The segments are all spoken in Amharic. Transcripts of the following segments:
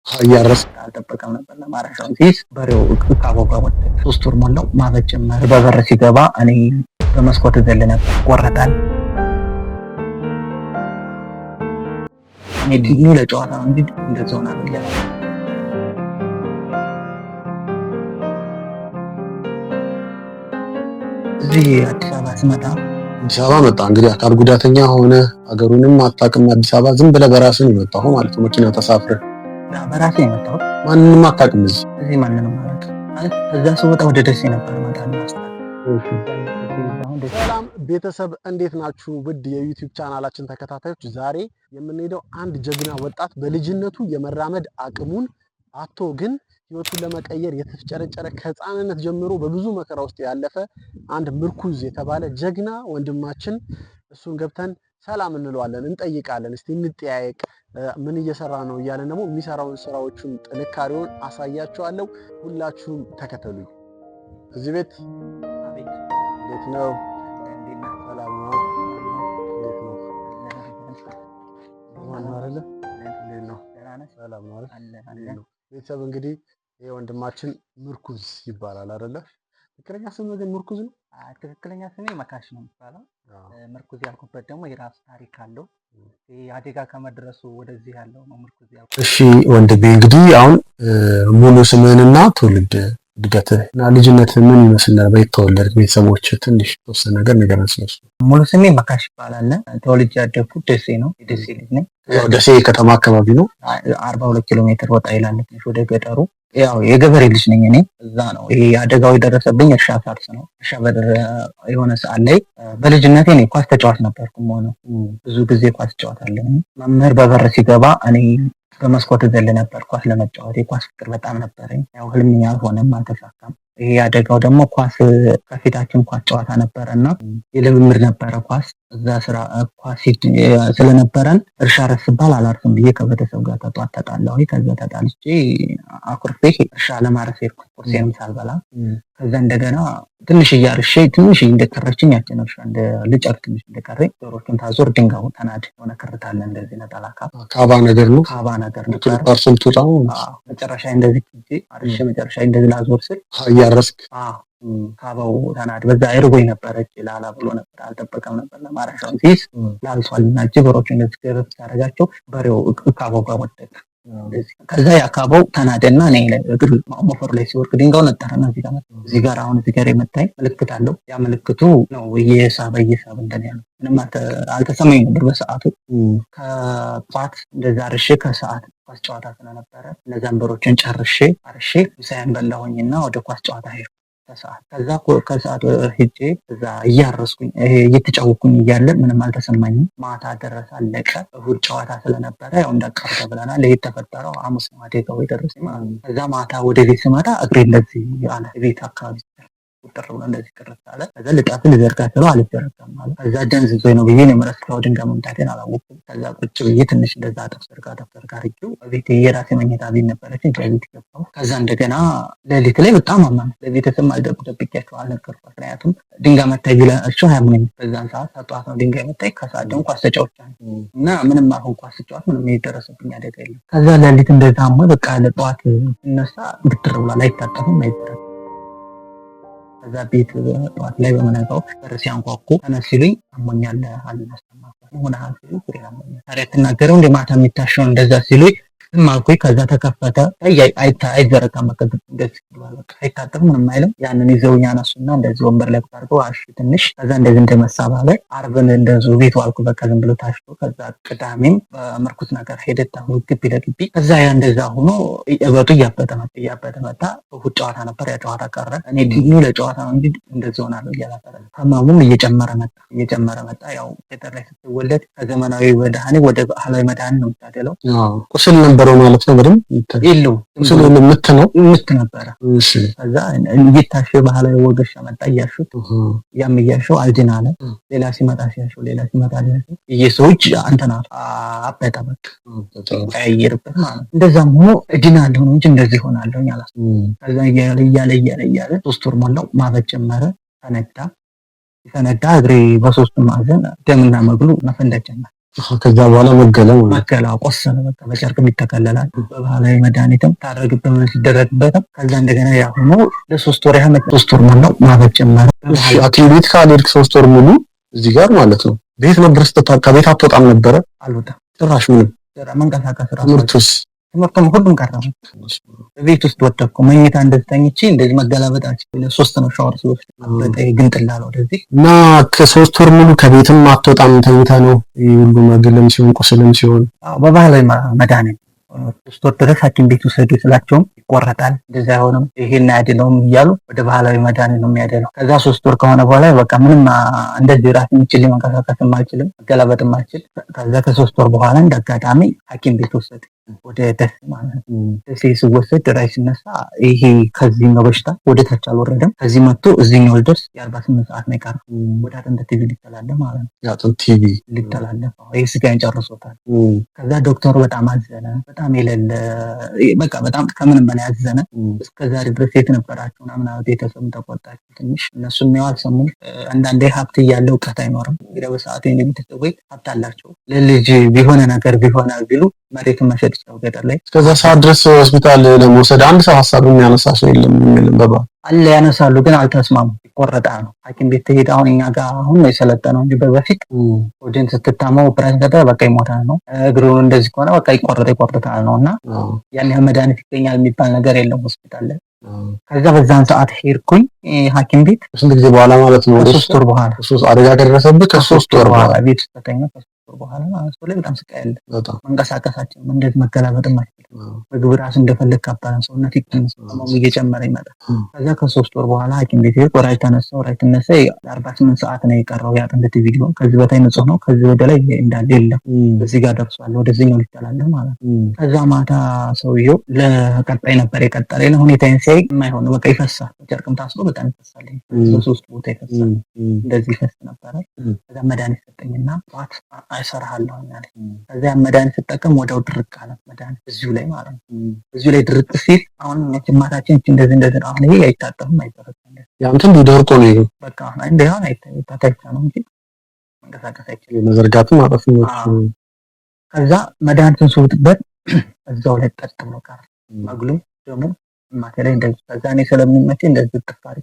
እያረስክ አልጠበቀም ነበር ለማረሻውን ሲይዝ በሬው እቃቦጋ ወደ 3 ወር ሞላው ማበጥ ጀመረ። በበር ሲገባ እኔ በመስኮት ዘል ነበር ቆረጣል። እኔ ዲኑ ለጨዋታ እንጂ እንደዛው ነው ያለ። እዚህ አዲስ አበባ ስመጣ መጣ እንግዲህ አካል ጉዳተኛ ሆነ ሀገሩንም አታውቅም። አዲስ አበባ ዝም ብለህ በራስህ ነው የመጣኸው ማለት ነው። መኪና ተሳፍረህ በራሴ የመጣው ማንንም አታውቅም። እዚህ ማንንም ማለት ከዛ ስወጣ ወደ ደሴ ነበር ማለት ነው። ሰላም ቤተሰብ እንዴት ናችሁ? ውድ የዩቲዩብ ቻናላችን ተከታታዮች፣ ዛሬ የምንሄደው አንድ ጀግና ወጣት በልጅነቱ የመራመድ አቅሙን አጥቶ ግን ህይወቱን ለመቀየር የተፍጨረጨረ ከህፃንነት ጀምሮ በብዙ መከራ ውስጥ ያለፈ አንድ ምርኩዝ የተባለ ጀግና ወንድማችን እሱን ገብተን ሰላም እንለዋለን፣ እንጠይቃለን። እስቲ እንጠያየቅ፣ ምን እየሰራ ነው እያለን ደግሞ የሚሰራውን ስራዎቹን ጥንካሬውን አሳያችኋለሁ። ሁላችሁም ተከተሉኝ። እዚህ ቤት አቤት፣ እንዴት ነው? ሰላም ነው? እንዴት ነው? ማን አይደለ? እንዴት ነው? ሰላም ነው አይደል? ቤተሰብ እንግዲህ ይሄ ወንድማችን ምርኩዝ ይባላል አይደለ? ትክክለኛ ስሙ ግን ምርኩዝ ነው? ትክክለኛ ስሜ መካሽ ነው የሚባለው። ምርኩዝ ያልኩበት ደግሞ የራሱ ታሪክ አለው። አደጋ ከመድረሱ ወደዚህ ያለው ነው ምርኩዝ ያልኩት። እሺ ወንድሜ፣ እንግዲህ አሁን ሙሉ ስምህንና ትውልድ እድገትህ እና ልጅነት ምን ይመስላል? በየት ተወለድክ? ቤተሰቦች ትንሽ ተወሰነ ነገር ንገረን ስለሱ። ሙሉ ስሜ መካሽ ይባላል። ተወልጄ ያደግኩት ደሴ ነው። የደሴ ልጅ ነኝ። ያው ደሴ ከተማ አካባቢ ነው። 42 ኪሎ ሜትር ወጣ ይላል ትንሽ ወደ ገጠሩ። ያው የገበሬ ልጅ ነኝ እኔ። እዛ ነው ይሄ አደጋው የደረሰብኝ። እርሻ ሳርስ ነው። እርሻ የሆነ ሰዓት ላይ በልጅነቴ እኔ ኳስ ተጫዋች ነበርኩ። ብዙ ጊዜ ኳስ ተጫዋታለሁ። መምህር በበር ሲገባ እኔ በመስኮት ዘል ነበር ኳስ ለመጫወት። የኳስ ፍቅር በጣም ነበረኝ። ያው ህልም ያልሆነም አልተሳካም። ይሄ አደጋው ደግሞ ኳስ ከፊታችን ኳስ ጨዋታ ነበረና የልምምድ ነበረ ኳስ እዛ ስራ ኳስ ስለነበረን እርሻ ረስባል አላርፍም ብዬ ከቤተሰብ ጋር ተጣጣላሁ። ከዛ ተጣልቼ አኩርፌ እርሻ ለማረስ ሄድኩ፣ ቁርሴንም ሳልበላ። ከዛ እንደገና ትንሽ እያርሼ ትንሽ እንደቀረችኝ ያችን እርሻ እንደ ልጨርስ ትንሽ እንደቀረኝ ዶሮቹን ታዞር ድንጋዩ ተናድ ሆነ ክርታለ እንደዚህ ነጠላ ካባ ነገር ነው። ካባ ነገር ነበር። ፐርሰንቱታው መጨረሻ እንደዚህ አርሼ መጨረሻ እንደዚህ ላዞር ስል እያረስክ ካባው ተናድ በዛ እርጎኝ ነበረ። ላላ ብሎ ነበር፣ አልጠበቀም ነበር ለማረሻውን ሲይዝ ላልቷልና ጅብሮቹ እንደዚህ ገረፍ ታረጋቸው በሬው ካባው ጋር ወደቀ። ከዛ ያካባው ተናደና እኔ እግር ሞፈር ላይ ሲወርቅ ድንጋው ነጠረና እዚህ ጋር አሁን እዚህ ጋር የመታይ ምልክት አለው። ያ ምልክቱ ነው እየሳበ እንደዚህ ምንም አልተሰማኝ ነበር በሰዓቱ። ከጧት እንደዛ አርሼ ከሰዓት ኳስ ጨዋታ ስለነበረ እነዛን በሮችን ጨርሼ አርሼ ምሳዬን በላሁኝና ወደ ኳስ ጨዋታ ሄድኩ። ከሰዓት ሄጄ እዛ እያረስኩኝ እየተጫወኩኝ እያለ ምንም አልተሰማኝም። ማታ ደረሰ፣ አለቀ። እሑድ ጨዋታ ስለነበረ ያው እንዳቀር ተብለናል። ይሄ ተፈጠረው ሐሙስ ነው አደጋው የደረሰኝ ማለት ነው። ከዛ ማታ ወደ ቤት ስመጣ እግሬ እንደዚህ አለ ቤት አካባቢ ቁጥር ብሎ እንደዚህ ቅርት አለ። ከዛ ልጣፍ ልዘርጋ ስለው አልዘረጋም ማለት። ከዛ ደንዝዞኝ ነው ብዬ ነው የምረስለው። ድንጋይ መምታቴን አላወኩም። ከዛ ቁጭ ብዬ ትንሽ እንደዛ ደፍተር ጋር አድርጌው ቤቴ የራሴ መኝታ ቤት ነበረችኝ። ቤት ገባሁ። ከዛ እንደገና ሌሊት ላይ በጣም አማን ለቤተሰብ ደብቄያቸው አልነገርኳቸውም። ምክንያቱም ድንጋይ መታኝ ቢላቸው አያምኑኝ። በዛን ሰዓት ጠዋት ነው ድንጋይ መታኝ። ከሰዓት ደግሞ ኳስ ተጫውቻለሁ እና ምንም አሁን ኳስ ተጫዋች ምንም የደረሰብኝ አደጋ የለም። ከዛ ሌሊት እንደዛ በቃ ለጠዋት እነሳ ግትር ብሏል። አይታጠፍም፣ አይዘረጋም። ከዛ ቤት ጠዋት ላይ በመነጋው በር ሲያንኳኩ ተነስ ሲሉኝ አሞኛል አልናስተማርኩ ሆነ ሀሲሉ ፍሬ አሞኛል ታዲያ ተናገረው እንደ ማታ የሚታሸው እንደዛ ሲሉኝ ዝም አልኩኝ። ከዛ ተከፈተ። አይዘረጋም መከፈት እንደዚህ ብሏል። በቃ አይታጠፍም፣ ምንም አይልም። ያንን ይዘውኝ አነሱና እንደዚህ ወንበር ላይ አድርገው አሹ ትንሽ። ከዛ እንደዚህ እንደመሳባ ላይ ዓርብን እንደዚሁ ቤቱ አልኩ በቃ ዝም ብሎ ታሽቶ። ከዛ ቅዳሜም በምርኩዝ ነገር ሄደታ ግቢ ለግቢ። ከዛ ያ እንደዛ ሆኖ እበጡ እያበጠ መጣ። እሑድ ጨዋታ ነበር፣ ያ ጨዋታ ቀረ። እኔ ዲኑ ለጨዋታ ነው እንጂ እንደዚህ ሆናለሁ እያላፈረ ህመሙም እየጨመረ መጣ። ያው ገጠር ላይ ስትወለድ ከዘመናዊ መድኃኒት ወደ ባህላዊ መድኃኒት ነው የምታደለው። ቁስል ነበረው ማለት ነው። በደም ይለው ቁስል ምት ነበረ። እሺ ከዛ እየታሸ ባህላዊ ወገሻ መጣ። እያሹት ያም እያሸው አልድን አለ። ሌላ ሲመጣ የሰዎች አንተና አበጠ በቃ አይየርበት ማለት ነው። እንደዛም ሆኖ እድናለሁ እንጂ እንደዚህ ሆናለሁ አላስብም። ከዛ እያለ 3 ወር ሞላው ማበጥ ጀመረ። ተነዳ እግሬ በሶስቱ ማዕዘን ደምና መግሉ መፈንደቅ ጀመረ። ከዛ በኋላ መገለ ቆሰለ በቃ በጨርቅም ይተከለላል። በባህላዊ መድኃኒትም ታደርግበት ሲደረግበትም ከዛ እንደገና ያ ሆኖ ለ3 ወር ያህል 3 ወር ሞላው ማበጥ ጀመረ። ሐኪም ቤት ካልሄድክ 3 ወር ሙሉ እዚህ ጋር ማለት ነው ቤት ነበር ስትታካ ቤት አትወጣም ነበረ? አልወጣም ጭራሽ ምንም መንቀሳቀስ ራሱ ትምህርቱም ሁሉም ቀረ። ቤት ውስጥ ወደኩ። መኝታ እንደዚህ ተኝቼ እንደዚህ መገላበጥ አልችልም። 3 ነው ሻወር ሲወስድ አበጠ ግንጥላ ነው ወደዚህ እና ከ3 ወር ሙሉ ከቤትም አትወጣም ተኝታ ነው ሁሉ መግለም ሲሆን ቁስልም ሲሆን በባህላዊ መድኃኒት 3 ወር ድረስ ሐኪም ቤት ውሰዱ ስላቸውም ይቆረጣል እንደዛ አይሆንም ይሄን አይደለም እያሉ ወደ ባህላዊ መድኃኒት ነው የሚያደለው። ከዛ 3 ወር ከሆነ በኋላ በቃ ምንም እንደዚህ ራስ የሚችል መንቀሳቀስም አልችልም መገላበጥም አልችል። ከዛ ከ3 ወር በኋላ እንዳጋጣሚ ሐኪም ቤት ወሰዱ ወደ ደስ ማለት ደስ ሲወሰድ ራይ ሲነሳ ይሄ ከዚህኛው በሽታ ወደ ታች አልወረደም። ከዚህ መጥቶ እዚህኛው ድረስ የ48 ሰዓት ነው የቀረው። ወደ አጥንት ቲቪ ሊተላለፍ ማለት ነው። የአጥንት ቲቪ ሊተላለፍ ይሄ ስጋን ጨርሶታል። ከዛ ዶክተሩ በጣም አዘነ። በጣም የሌለ በቃ በጣም ከምንም በላይ አዘነ። እስከዛሬ ድረስ የት ነበራችሁ ምናምን ቤተሰብ ተቆጣችሁ ትንሽ እነሱም ያው አልሰሙም። አንዳንዴ ሀብት እያለ እውቀት አይኖርም። እንግዲህ በሰዓቱ የሚተሰወይ ሀብት አላቸው ለልጅ ቢሆነ ነገር ቢሆነ ቢሉ መሬቱን መሸጥ ይችላል ገጠር ላይ። እስከዛ ሰዓት ድረስ ሆስፒታል ለመውሰድ አንድ ሰው ሐሳብ የሚያነሳ ሰው የለም የሚልም በባ አለ። ያነሳሉ ግን አልተስማሙ። ይቆረጣ ነው ሐኪም ቤት ተሄደ። አሁን እኛ ጋር አሁን ነው የሰለጠነው እንጂ በፊት ወደን ስትታመው ኦፕሬሽን ተደረገ በቃ ይሞታል ነው። እግሩ እንደዚህ ከሆነ በቃ ይቆረጣል ነውና ያን መድኃኒት ይገኛል የሚባል ነገር የለም ሆስፒታል ላይ። ከዛ በዛን ሰዓት ሄድኩኝ ሐኪም ቤት። ስንት ጊዜ በኋላ ማለት ነው? 3 ወር በኋላ አደጋ ደረሰብህ? ከ3 ወር በኋላ ቤት ተተኛ። በኋላ ማለት ነው በጣም ስቃይ አለ። መንቀሳቀሳችን እንደዚህ መገላበጥም አይችልም። ምግብ ራስ እንደፈለግ ካባላን ሰውነት ይቀንስ ነው እየጨመረ ይመጣል። ከዛ ከ3 ወር በኋላ ሐኪም ቤት ሄድኩ። ወራጅ ተነሳ 48 ሰዓት ነው የቀረው የአጥንት ቪዲዮ። ከዚህ በታይ ንጹህ ነው። ከዚህ ወደ ላይ እንዳለ የለም። በዚህ ጋር ደርሷል። ወደዚህኛው ሊተላለፍ ማለት ነው። ከዛ ማታ ሰውየው ለቀጣይ ነበር የቀጠረኝ ነው። ሁኔታዬን ሲያይ የማይሆን በቃ ይፈሳል። ጨርቅም ታስሮ በጣም ይፈሳል። በ3 ቦታ ይፈሳል። እንደዚህ ይፈስ ነበር። ከዛ መድኃኒት ሰጠኝና ጧት አይሰራሃለሁ ማለት ነው። ከዛ መድኃኒት ስጠቀም ወዲያው ድርቅ አለ መድኃኒት እዚሁ ላይ ማለት ነው። እዚሁ ላይ ድርቅ ሲል አሁን ጭማታችን እንደዚህ አሁን ይሄ አይታጠፍም አይተረከም ያንተም ቢደርቆ ነው ይሄ በቃ እንደሆነ አይታጠፋ ነው እንጂ መንቀሳቀስ አይችልም መዘርጋት ማለት ነው። ከዛ መድኃኒቱን ስውጥበት እዛው ላይ ጠጥ ብሎ ቀረ። መግሉ ደግሞ ማታ ላይ እንደዚህ ከዛ እኔ ስለሚመች እንደዚህ ጥፋሪ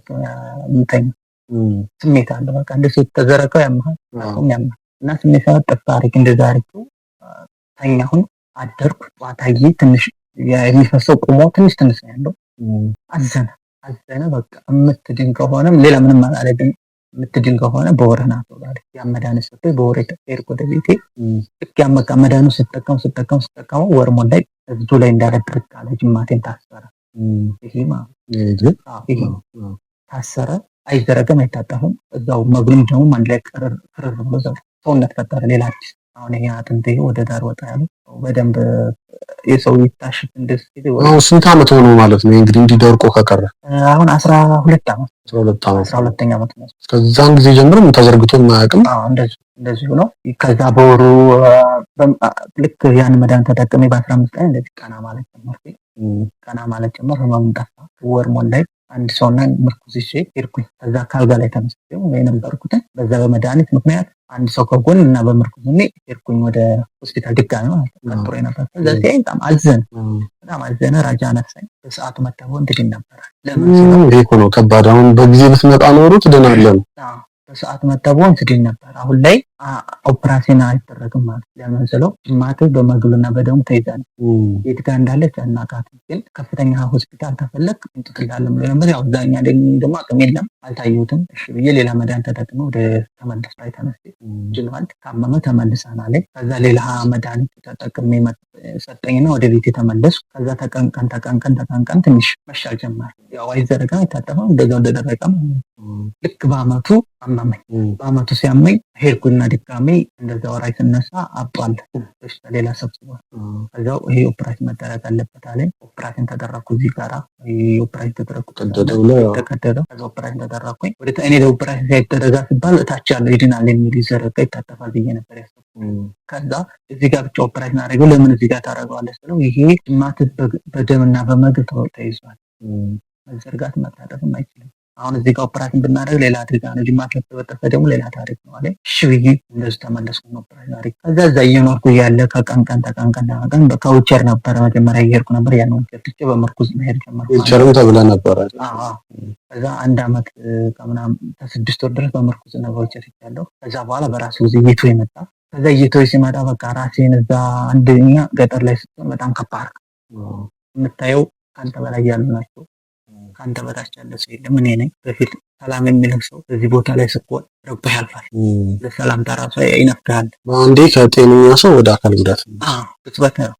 ምንተኛ ስሜት አለ በቃ እንደዚህ ተዘረቀው ያማል እና ስሜት ጥፋሪ እንደዛ አርኩ ተኛሁን አደርኩ። ዋታዬ ትንሽ የሚፈሰው ቆሞ ትንሽ ነው ያለው። አዘነ በቃ የምትድን ከሆነ ሌላ ምንም አላደርግም። የምትድን ከሆነ በወረና ተባለ ያመዳነ ሰጥቶ በወሬ ተፈርቆ ወደ ቤቴ ልክ ያመቃ መዳኑ ስትጠቀሙ ወር ሞላይ እዙ ላይ እንዳረድርክ አለ። ጅማቴን ታሰረ። ይሄ ታሰረ። አይዘረገም አይታጠፍም። እዛው መግሉም ደግሞ አንድ ላይ ቅርር ብሎ ሰውነት ፈጠረ ሌላ አዲስ። አሁን ይሄ አጥንቴ ወደ ዳር ወጣ ያለ በደንብ የሰው ይታሽት እንደዚህ ነው። ስንት ዓመት ሆኖ ማለት ነው እንግዲህ እንዲደርቆ ከቀረ? አሁን 12 ዓመት 12ኛ ዓመት ነው። ከዛን ጊዜ ጀምሮ ተዘርግቶ የማያውቅም። እንደዚህ ነው። ከዛ በወሩ ልክ ያን መድኃኒት ተጠቅሜ በ15 ቀን እንደዚህ ቀና ማለት ጀመርኩ። ህመሙን ጠፋ። ወር ሞላኝ። አንድ ሰውና ምርኩዝ ይዤ ሄድኩኝ። ከዛ ካልጋ ላይ ተነስቼ የነበርኩት በዛ በመድኃኒት ምክንያት አንድ ሰው ከጎን እና በምርኩዝ ሄድኩኝ ወደ ሆስፒታል ድጋሚ ማለት ነው። ቀጥሮ ነበር። ከዛ ሲያይ በጣም አዘነ። ራጃ ነሳኝ። በሰዓቱ መታወን እንድን ነበር። ለምን ይሄ ነው ከባድ። አሁን በጊዜ ብትመጣ ኖሮ ትድናለህ። በሰዓት መታወን ትድን ነበር። አሁን ላይ ኦፕራሲዮን አይደረግም ማለት ለምንስለው ጅማት በመግሉና በደሙ ተይዛል። የት ጋር እንዳለች አናውቃትም። ግን ከፍተኛ ሆስፒታል ተፈለክ እንትላለም ነበር። ያው ዛኛ ደግሞ አቅም የለም አልታየሁትም። እሺ ብዬ ሌላ መድኃኒት ተጠቅሜ ወደ ተመለስ ላይ ተነስቼ ጅንዋል ካመመ ተመልሰና ላይ ከዛ ሌላ መድኃኒት ተጠቅሜ ሰጠኝና ወደ ቤት ተመለስኩ። ከዛ ተቀንቀን ትንሽ መሻል ጀመረ። ያው አይዘረጋም አይታጠፍም። እንደዛው እንደደረቀም ልክ በአመቱ አመመኝ። በአመቱ ሲያመኝ ሄድኩና ድጋሜ እንደዛ ወራይ ስነሳ አጧል በሽታ ሌላ ሰብስቧል። ከዛው ይሄ ኦፕራሽን መደረግ አለበት አለኝ። ኦፕራሽን ተደረኩ። እዚህ ጋራ ኦፕራሽን ተደረኩ። ተቀደደው። ከዛ ኦፕራሽን ተደረኩኝ። ወደ እኔ ኦፕራሽን ሳይደረጋ ሲባል እታች ያለው ይድናል የሚል ይዘረጋ ይታጠፋል ብዬ ነበር ያሰብኩት። ከዛ እዚህ ጋር ብቻ ኦፕራሽን አደረገው። ለምን እዚህ ጋር ታደርገዋለህ ስለው ይሄ ጅማት በደምና በመግል ተይዟል። መዘርጋት መታጠፍም አይችልም። አሁን እዚህ ጋር ኦፕራሽን ብናደርግ ሌላ አድርጋ ነው፣ ጅማት ከተበጠሰ ደግሞ ሌላ ታሪክ ነው አለ። እሺ ብዬ እንደዚህ ተመለስኩ ኦፕራሽን አድርጌ። ከዛ እዛ እየኖርኩ እያለ ከቀን ከዊልቸር ነበረ መጀመሪያ እየሄድኩ ነበር። ያን ዊልቸር ትቼ በምርኩዝ መሄድ ጀመርኩ። ዊልቸርም ተብለህ ነበረ? ከዛ 1 አመት ከምናምን ከ6 ወር ድረስ በምርኩዝ እና በዊልቸር ይቻለሁ። ከዛ በኋላ በራሱ ጊዜ እይቶ ይመጣ። ከዛ እይቶ ሲመጣ በቃ ራሴን እዛ አንደኛ ገጠር ላይ ስትሆን በጣም ከባድ የምታየው ከአንተ በላይ ያሉ ናቸው። ከአንተ በታች ያለ ሰው የለም። እኔ ነኝ በፊት ሰላም የሚለው ሰው በዚህ ቦታ ላይ ስትሆን ረግጦ ያልፋል። ለሰላምታ ራሱ ይነፍጋል። አንዴ ከጤነኛ ሰው ወደ አካል ጉዳት ብትበት ነው።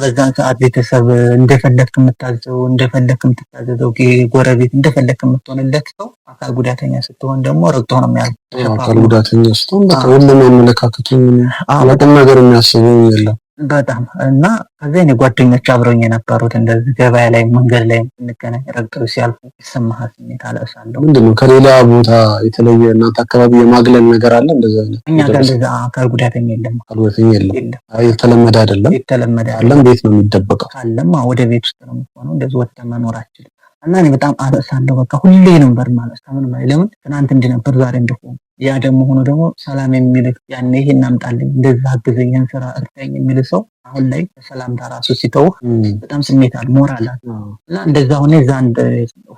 በዛን ሰዓት ቤተሰብ እንደፈለግክ የምታዘው እንደፈለግክ የምትታዘዘው ጎረቤት እንደፈለግክ የምትሆንለት ሰው አካል ጉዳተኛ ስትሆን ደግሞ ረግጦ ነው የሚያልፈው። አካል ጉዳተኛ ስትሆን በቃ ሁሉም አመለካከቱ በቁም ነገር የሚያስበው የለም በጣም እና ከዛ እኔ ጓደኞች አብረውኝ የነበሩት እንደዚህ ገበያ ላይ መንገድ ላይ እንገናኝ ረግጠው ሲያልፉ ይሰማሃል ስሜት አለእሳለሁ። ምንድነው ከሌላ ቦታ የተለየ እናንተ አካባቢ የማግለል ነገር አለ? እንደዛ አይነት እኛ ጋር እንደዛ አካል ጉዳተኛ የለም። አካል ጉዳተኛ የለም። የተለመደ አይደለም። የተለመደ አይደለም። ቤት ነው የሚደበቀው። ካለም ወደ ቤት ውስጥ ነው የምትሆነው። እንደዚህ ወጥተህ መኖር አትችልም። እና እኔ በጣም አለእሳለሁ። በቃ ሁሌ ነበር ማለት ከምንም ላይ ለምን ትናንት እንዲህ ነበር ዛሬ እንደሆነ ያ ደግሞ ሆኖ ደግሞ ሰላም የሚልክ ያኔ ይሄን እናምጣልኝ እንደዛ አግዘኝ ስራ እርዳኝ የሚል ሰው አሁን ላይ በሰላምታ ራሱ ሲተውህ በጣም ስሜት አለ ሞራል አለ። እና እንደዛ ሆነ እዛ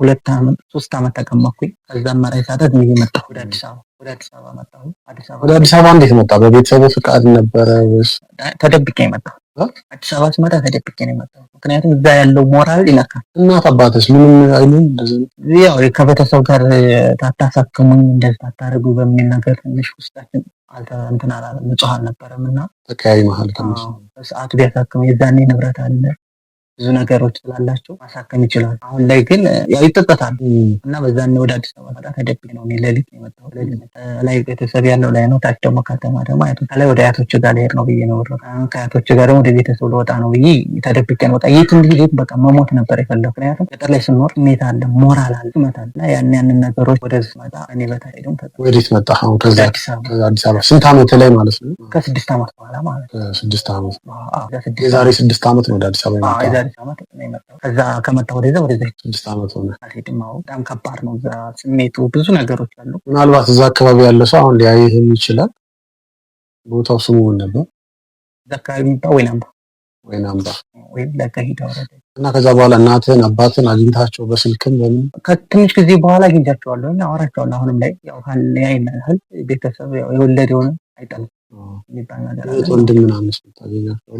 2 አመት 3 አመት ተቀመጥኩኝ። ከዛ አማራጭ ሳጣት ነው የመጣሁ ወደ አዲስ አበባ። ወደ አዲስ አበባ እንዴት መጣ? በቤተሰቡ ፍቃድ ነበረ ወይስ ተደብቄ መጣሁ? አዲስ አበባ ስመጣ ተደብቄ ነው የመጣሁት። ምክንያቱም እዛ ያለው ሞራል ይነካል። እናት አባትስ ምንም አይሉም? ያው ከቤተሰብ ጋር ታታሳክሙኝ እንደዚህ ታታረጉ በሚል ነገር ትንሽ ውስጣችን እንትን አላለም፣ ንጹህ አልነበረም። እና ተቀያይ መሀል ከነሱ በሰዓቱ ቢያሳክሙ የዛኔ ንብረት አለ ብዙ ነገሮች ስላላቸው ማሳከም ይችላል። አሁን ላይ ግን ያው ይጠጣታል። እና በዛኔ ወደ አዲስ አበባ ተዳ ተደብቄ ነው እኔ ሌሊት ነው የመጣሁት። ላይ ቤተሰብ ያለው ላይ ነው፣ ታች ደግሞ ከተማ ደግሞ አያቶች ላይ ወደ አያቶች ጋር ልሄድ ነው ብዬ ነው ወረደ። ከአያቶች ጋር ደግሞ ወደ ቤተሰብ ልወጣ ነው ብዬ ተደብቄ ነው ወጣ። የት እንዲሄድ በቃ መሞት ነበር የፈለኩት። ምክንያቱም ገጠር ላይ ስንኖር ስሜት አለ፣ ሞራል አለ፣ ይመታል። እና ያንን ነገሮች ወደዚህ ስመጣ እኔ በታይ ደግሞ ወዴት መጣ? አሁን ከዛ አዲስ አበባ ስንት አመት ላይ ማለት ነው? ከ6 አመት በኋላ ማለት ነው። ከ6 አመት የዛሬ 6 አመት ነው ወደ አዲስ አበባ የመጣው። ከዛ ከመጣ ወደዛ 6 አመት ሆነ። አልሄድም። በጣም ከባድ ነው እዛ ስሜቱ፣ ብዙ ነገሮች አሉ። ምናልባት እዛ አካባቢ ያለ ሰው አሁን ሊያይህ ይችላል። ቦታው ስሙ ምን ነበር? እዛ አካባቢ የሚባል ወይናምባ ወይም ለጋሂዳ ወረዳ። እና ከዛ በኋላ እናትህን አባትህን አግኝታቸው በስልክም በምን? ከትንሽ ጊዜ በኋላ አግኝቻቸዋለሁ እና አወራቸዋለሁ። አሁንም ላይ ያው ያይናል ቤተሰብ የወለድ የሆነ አይጠልም የሚባል ነገር አለ። ወንድም ምናምን ታገኛቸው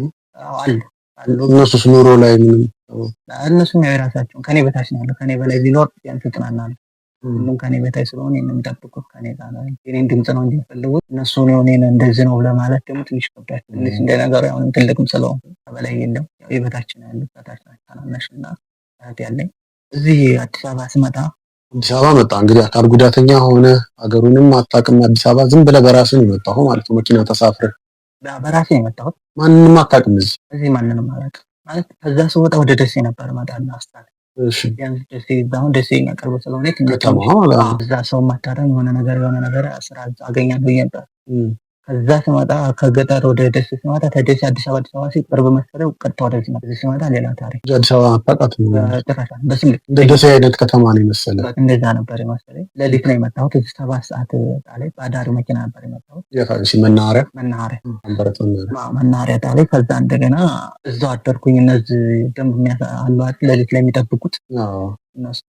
አሉ አሉ። እነሱስ ኑሮ ላይ ምንም? እነሱም ያው የራሳቸውን ከኔ በታች ነው ያለው። ከኔ በላይ ቢኖር ቢያንስ ትናናለ። ሁሉም ከኔ በታች ስለሆነ የሚጠብቁት ከኔ ጋር ነው። የኔን ድምጽ ነው እንጂ የሚፈልጉት እነሱ እኔን እንደዚህ ነው ለማለት ደግሞ ትንሽ ከብዳል። ትንሽ እንደ ነገሩ ያሁን ትልቅም ስለሆነ ከበላይ የለም። ያው የበታች ነው ያሉት። በታች ናቸው ታናናሽና እህት ያለኝ። እዚህ አዲስ አበባ ስመጣ አዲስ አበባ መጣ እንግዲህ አካል ጉዳተኛ ሆነ ሀገሩንም አታውቅም። አዲስ አበባ ዝም ብለህ በራስህ ነው የመጣኸው ማለት ነው? መኪና ተሳፍረህ? በራሴ ነው የመጣሁት። ማንንም አታውቅም? እዚህ ማንንም አላውቅም ማለት ከዛ ስወጣ ወደ ደሴ ነበር እመጣለሁ አስታለ ደሴ አሁን ደሴ ቅርብ ስለሆነ እዛ ሰው ማታረም የሆነ ነገር ስራ አገኛለሁ ብዬ ነበር። ከዛ ስመጣ ከገጠር ወደ ደሴ ስመጣ ከደሴ አዲስ አበባ ሲቀርብ መሰለኝ ቀጥታ ወደዚህ ነው። እዚህ ስመጣ ሌላ ታሪክ። አዲስ አበባ አጣቃት በስልክ እንደ ደሴ አይነት ከተማ ነው የመሰለኝ። እንደዛ ነበር የመሰለኝ። ሌሊት ነው የመጣሁት። እዚህ 7 ሰዓት ጣለኝ። በአዳሪ መኪና ነበር የመጣሁት። መናኸሪያ ጣለኝ። ከዛ እንደገና እዛው አደርኩኝ። እነዚህ ደንብ አሉ ሌሊት ላይ የሚጠብቁት እነሱ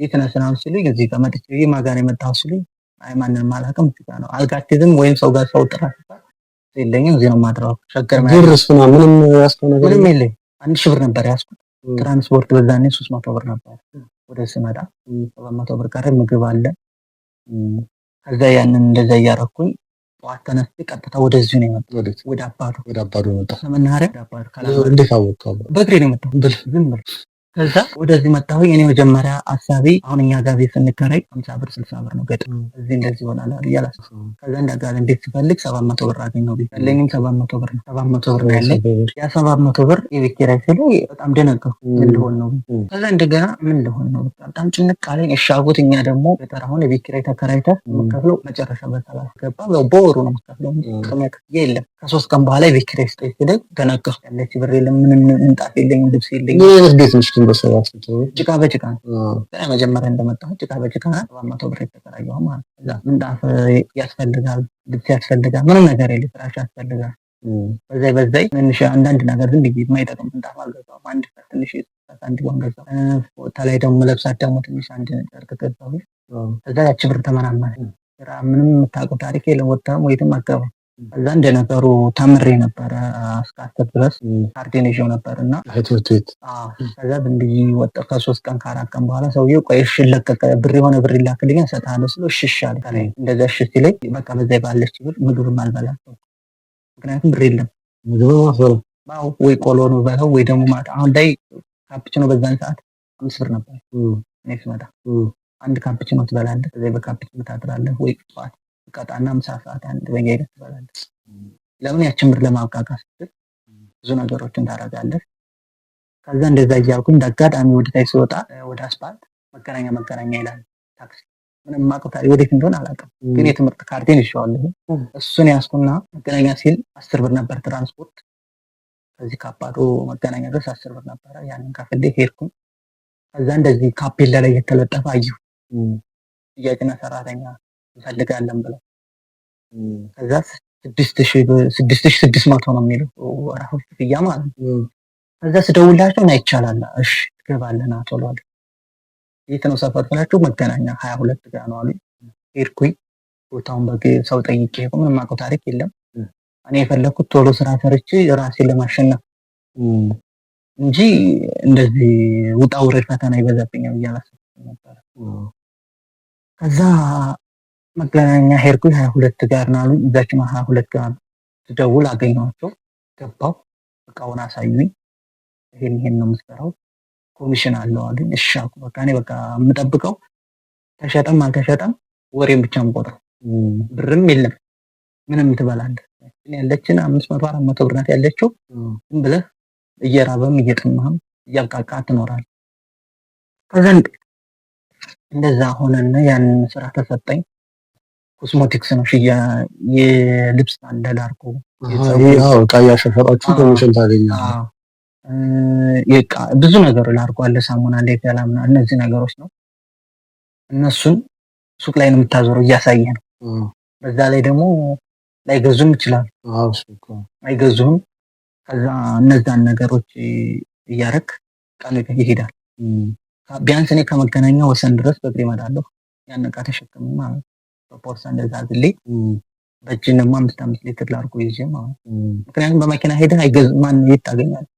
የት ነህ ምናምን ሲሉኝ እዚህ ጋር መጥቼ ማጋር የመጣሁት ሲሉኝ አይ ማንንም አላውቅም እዚህ ጋር ነው አልጋትዝም ወይም ሰው ጋር ሰው ጥራ ሲባል የለኝም እዚህ ነው የማድረው። ሸገር ምንም ያስከው ነገር ምንም የለኝም። 1000 ብር ነበር ያስኩት። ትራንስፖርት በዛኔ 300 ብር ነበር። ወደ ስመጣ 700 ብር ቀረ። ምግብ አለ። ከዛ ያንን እንደዛ እያረኩኝ ጠዋት ተነስቼ ቀጥታ ወደዚህ ነው የመጣሁት። ወደ አባዶ መጣ ለመናኸሪያ። ወደ አባዶ እንዴት አወቀው? በእግሬ ነው የመጣሁት ዝም ብሎ። ከዛ ወደዚህ መጣሁኝ። እኔ መጀመሪያ አሳቢ አሁን እኛ ጋር ቤት ስንከራይ 50 ብር 60 ብር ነው ገጠር። እዚህ እንደዚህ ይሆናል እያላስ ከዛ እንደጋር እንዴት ስፈልግ 700 ብር አገኘው። ቢፈልግም 700 ብር ነው 700 ብር ነው ያለኝ። ያ 700 ብር የቤት ኪራይ ሲሉ በጣም ደነገርኩ። ምን ልሆን ነው? ከዛ እንደገና ምን ልሆን ነው? በጣም ጭንቅ አለኝ። እሺ አልኩት። እኛ ደግሞ ገጠር አሁን የቤት ኪራይ ተከራይተህ የምትከፍለው መጨረሻ በሰላሳ ገባ በወሩ ነው የምትከፍለው። የለም ከ3 ቀን በኋላ የቤት ኪራይ ስጠኝ ሲለኝ ደነገርኩ። ያለች ብር የለም፣ ምንም ምንጣፍ የለኝም፣ ልብስ የለኝም። ቤት 700 በ700 ጭቃ በጭቃ መጀመሪያ እንደመጣሁ ጭቃ በጭቃ 700 ብር የተከራየሁ ማለት ነው። ምንጣፍ ያስፈልጋል፣ ልብስ ያስፈልጋል፣ ምንም ነገር የለ ፍራሽ ያስፈልጋል። በዛይ ትንሽ አንዳንድ ነገር ግን የማይጠቅም ምንጣፍ አልገዛሁም። አንድ ትንሽ ሳንቲም ገዛሁ። ተላይ ደግሞ ለብሳት ደግሞ ትንሽ አንድ ጨርቅ ገዛሁ። ከዛ ያቺ ብር ተመናመነ። ምንም የምታውቀው ታሪክ የለም። ወጣም ወይትም አገባ ከዛ እንደነበሩ ተምሬ ነበረ እስከ 10 ድረስ ካርዴን ይዤው ነበርና ትምህርት ቤት ከዛ ብንብይ ወጣ። ከ3 ቀን ከ4 ቀን በኋላ ሰውዬው ቆይ እሺ ለቀቀ ብር የሆነ ብር ይላክልኝ እሰጥሃለሁ ስለው እሺ አለ። እንደዛ እሺ ሲለኝ በቃ በዛ ባለች ብር ምግብም አልበላም። ምክንያቱም ብር የለም። ምግብ ማፈረ ወይ ቆሎ ነው በለው ወይ ደግሞ ማታ አሁን ላይ ካፕቺኖ በዛን ሰዓት 5 ብር ነበር። እኔ ስመጣ አንድ ካፕቺኖ ትበላለህ፣ ከዛ በካፕቺኖ ታድራለህ ወይ ጧት ቀጣና ምሳ ሰዓት አንድ በየአይነት ትበላለህ። ለምን ያችን ብር ለማብቃቃት ስትል ብዙ ነገሮችን ታደርጋለህ። ከዛ እንደዛ እያልኩኝ እንዳጋጣሚ ወደ ታይ ሲወጣ ወደ አስፓልት መገናኛ ይላል ታክሲ። ምንም ማውቀው ታሪክ ወዴት እንደሆነ አላውቅም፣ ግን የትምህርት ካርዴን ይዤዋለሁ። እሱን ያዝኩና መገናኛ ሲል 10 ብር ነበር ትራንስፖርት። ከዚህ ካባዶ መገናኛ ድረስ 10 ብር ነበረ። ያንን ከፍሌ ሄድኩኝ። ከዛ እንደዚህ ካፔላ ላይ የተለጠፈ አየሁ። ጥያቄና ሰራተኛ እንፈልጋለን ብለው ከዛ 6600 ነው የሚለው ወራሁ ክፍያ ማለት ነው። ከዛ ስደውላቸው እና ይቻላል እሺ ትገባለህ ና ቶሎ አሉ። የት ነው ሰፈር ብላችሁ መገናኛ 22 ጋር ነው አሉ። ሄድኩኝ። ቦታውን ሰው ጠይቄ ምንም የማውቀው ታሪክ የለም። እኔ የፈለኩት ቶሎ ስራ ሰርቼ ራሴን ለማሸነፍ እንጂ እንደዚህ ውጣ ውረድ ፈተና ይበዛብኛል እያላሰብኩ ነበር። ከዛ መገናኛ ሄድኩኝ 22 ጋር ነው አሉ። እዛች 22 ጋር ስደውል አገኘኋቸው። ገባሁ። እቃውን አሳዩኝ። ይሄን ነው የምትሰራው ኮሚሽን አለው አሉኝ። እሺ አልኩ። በቃ እኔ በቃ የምጠብቀው ተሸጠም አልተሸጠም ወሬም ብቻ የምቆጥረው ብርም የለም ምንም ትበላለህ ያለችን 500 400 ብር ናት ያለችው። ዝም ብለህ እየራበም እየጠማህም እያብቃቃ ትኖራለህ። ከዛ እንደዛ ሆነና ያን ስራ ተሰጠኝ። ኮስሞቲክስ ነው የልብስ አለላርኩ እቃ እያሸፈጣችሁ ኮሚሽን ታገኛለህ። ብዙ ነገር ላርጓለ ሳሙና ለገላ ምናምን እነዚህ ነገሮች ነው። እነሱን ሱቅ ላይ ነው የምታዞረው እያሳየ ነው። በዛ ላይ ደግሞ ላይገዙም ይችላል። አይገዙም። ከዛ እነዛን ነገሮች እያረክ ቀን ይሄዳል። ቢያንስ እኔ ከመገናኛ ወሰን ድረስ በእግሬ እመጣለሁ። ያን እቃ ተሸክሜ ማለት ነው። በፖርሳ እንደዛ አዝሌ በእጅን ደግሞ 5 ሊትር ላርጎ ይዤ ማለት ነው። ምክንያቱም በመኪና ሄደህ አይገዙም። ማን የት ታገኛለህ?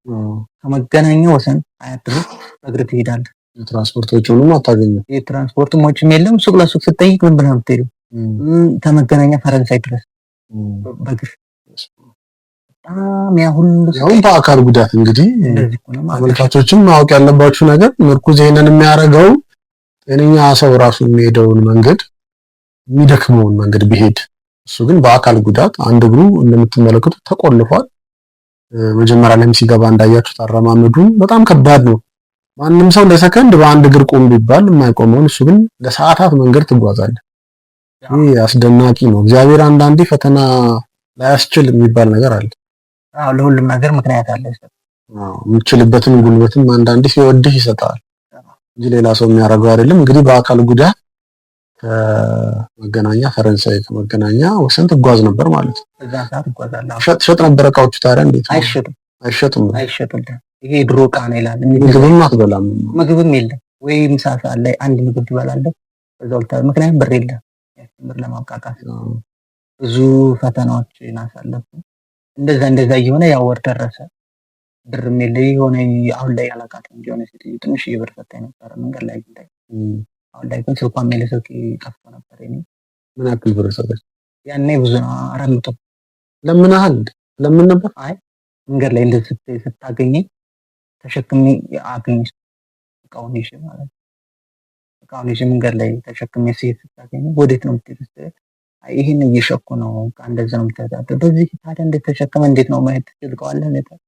ከመገናኛ ወሰን አያት ድረስ በእግር ትሄዳለህ። የትራንስፖርት ወጪውንም አታገኝም። የትራንስፖርት ወጪም የለም። ሱቅ ለሱቅ ስትጠይቅ ምን ብለህ ነው የምትሄደው? ከመገናኛ ፈረንሳይ ድረስ በእግር በጣም ያ ሁሉ ያው በአካል ጉዳት እንግዲህ ተመልካቾችም ማወቅ ያለባችሁ ነገር ምርኩዝ ይሄንን የሚያደርገው ጤነኛ ሰው ራሱ የሚሄደውን መንገድ የሚደክመውን መንገድ ቢሄድ፣ እሱ ግን በአካል ጉዳት አንድ እግሩ እንደምትመለከቱት ተቆልፏል። መጀመሪያ ላይም ሲገባ እንዳያችሁት አረማመዱ በጣም ከባድ ነው። ማንም ሰው ለሰከንድ በአንድ እግር ቆም ቢባል የማይቆመውን እሱ ግን ለሰዓታት መንገድ ትጓዛለህ። ይህ አስደናቂ ነው። እግዚአብሔር አንዳንዴ ፈተና ላያስችል የሚባል ነገር አለ። ለሁሉም ነገር ምክንያት አለ። የምችልበትን ጉልበትም አንዳንዴ ሲወድህ ይሰጣል እንጂ ሌላ ሰው የሚያደርገው አይደለም። እንግዲህ በአካል ጉዳት ከመገናኛ ፈረንሳይ ከመገናኛ ወሰን ትጓዝ ነበር ማለት ነው። እዛ ሰዓት ትጓዛለህ። ሸጥ ነበር እቃዎቹ ታዲያ እንዴት ነው? አይሸጡም። ይሄ ድሮ እቃ ነው ይላል። ምግብም አትበላም። ምግብም የለም ወይ ምሳ ሰዓት ላይ አንድ ምግብ ትበላለህ። በዛው ምክንያቱም ብር የለም። ብር ለማብቃቃት ብዙ ፈተናዎችን አሳለፉ። እንደዛ እየሆነ ያው ወር ደረሰ። ብርም የለም። የሆነ አሁን ላይ ያላቃት እንጂ የሆነ ሴትዮ ትንሽ ብር ሰጣኝ ነበር መንገድ ላይ ግን አሁን ላይ ግን ስልኳን መልሰው ጠፍቶ ነበር። ምን ያክል ብር ሰጠች? ያኔ ብዙ ነው 400 ለምን ነበር? አይ መንገድ ላይ እንደዚህ ስታገኘኝ ተሸክሜ አገኘሽ እቃውን ይዤ ማለት ነው። እቃውን ይዤ መንገድ ላይ ተሸክሜ ሲሄድ ስታገኘኝ ወዴት ነው የምትሄደው? አይ ይሄን እየሸኩ ነው እንደዛ ነው የምትሄደው። በዚህ ታዲያ እንዴት ተሸክመህ እንዴት ነው መሄድ ትችላለህ?